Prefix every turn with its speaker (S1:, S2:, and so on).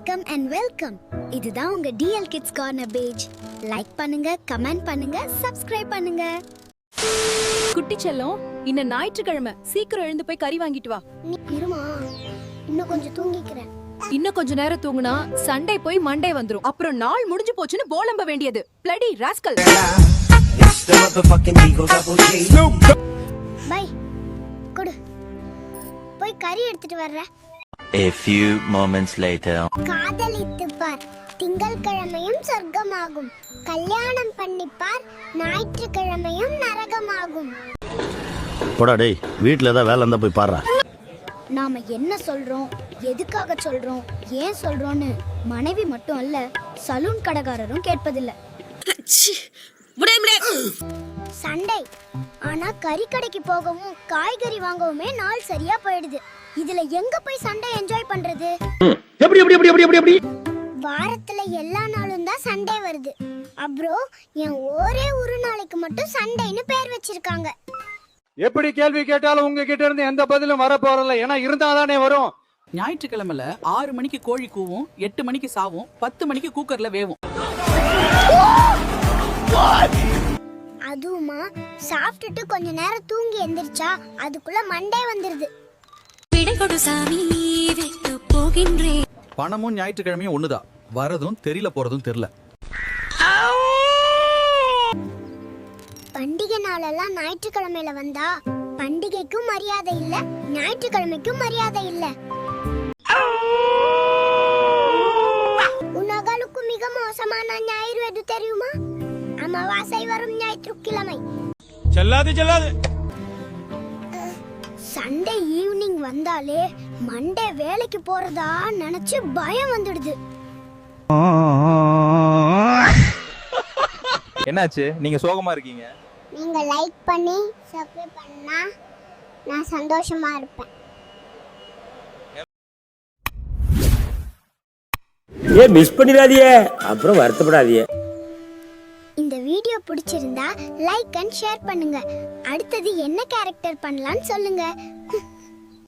S1: வணக்கம் and welcome. இதுதான் உங்க DL Kids Corner page. Like பண்ணுங்க, கமெண்ட் பண்ணுங்க, சப்ஸ்கிரைப் பண்ணுங்க.
S2: குட்டி செல்லம், இன்ன ஞாயிற்றுக்கிழமை சீக்கிரம் எழுந்து போய் கறி வாங்கிட்டு வா.
S1: இருமா, இன்னும் கொஞ்சம் தூங்கிக்கிறேன்.
S2: இன்னும் கொஞ்ச நேரம் தூங்குனா சண்டே போய் மண்டே வந்துரும். அப்புறம் நாள் முடிஞ்சு போச்சுன்னு போலம்ப வேண்டியது. bloody rascal.
S1: பை. குடு. போய் கறி எடுத்துட்டு வர்றேன்.
S3: A few moments later.
S1: காதலித்து பார், திங்கள்கிழமையும் சொர்க்கமாகும். கல்யாணம் பண்ணிப்பார், ஞாயிற்றுக்கிழமையும் நரகமாகும்.
S4: போடா டேய், வீட்ல ஏதாவது வேலை இருந்தா போய் பாருடா.
S1: நாம என்ன சொல்றோம், எதுக்காக சொல்றோம், ஏன் சொல்றோம்னு மனைவி மட்டும் அல்ல, சலூன் கடைக்காரரும் கேட்பதில்லை. சண்டை ஆனா கறி கடைக்கு போகவும் காய்கறி வாங்கவுமே நாள் சரியா போயிடுது. இதுல எங்க போய் சண்டை என்ஜாய் பண்றது? வாரத்துல எல்லா நாளும் தான் சண்டே வருது. அப்புறம் என் ஒரே ஒரு நாளைக்கு மட்டும் சண்டைன்னு பேர் வச்சிருக்காங்க.
S5: எப்படி கேள்வி கேட்டாலும் உங்ககிட்ட இருந்து எந்த பதிலும் வர போறல, ஏன்னா இருந்தாதானே வரும்.
S6: ஞாயிற்றுக்கிழமைல 6 மணிக்கு கோழி கூவும், 8 மணிக்கு சாவும், 10 மணிக்கு குக்கர்ல வேவும்.
S1: அதுவுமா சாப்பிட்டுட்டு கொஞ்ச நேரம் தூங்கி எந்திரிச்சா அதுக்குள்ள மண்டே வந்துருது.
S6: பணமும் ஞாயிற்றுக்கிழமையும் ஒண்ணுதான், வரதும் தெரியல போறதும் தெரியல.
S1: பண்டிகை நாளெல்லாம் ஞாயிற்றுக்கிழமையில வந்தா பண்டிகைக்கும் மரியாதை இல்ல, ஞாயிற்றுக்கிழமைக்கும் மரியாதை இல்ல. உனகளுக்கு மிக மோசமான ஞாயிறு எது தெரியுமா? அமாவாசை வரும் ஞாயிற்றுக்கிழமை.
S5: செல்லாது செல்லாது.
S1: சண்டே ஈவினிங் வந்தாலே மண்டே வேலைக்கு போறதா நினைச்சு பயம் வந்துடுது.
S7: என்னாச்சு, நீங்க சோகமா இருக்கீங்க?
S1: நீங்க லைக் பண்ணி சப்ஸ்கிரைப் பண்ணா நான் சந்தோஷமா இருப்பேன்.
S8: மிஸ் பண்ணிடாதீங்க, அப்புறம் வருத்தப்படாதீங்க.
S1: இந்த வீடியோ பிடிச்சிருந்தா லைக் அண்ட் ஷேர் பண்ணுங்க. அடுத்தது என்ன கேரக்டர் பண்ணலாம்னு சொல்லுங்க.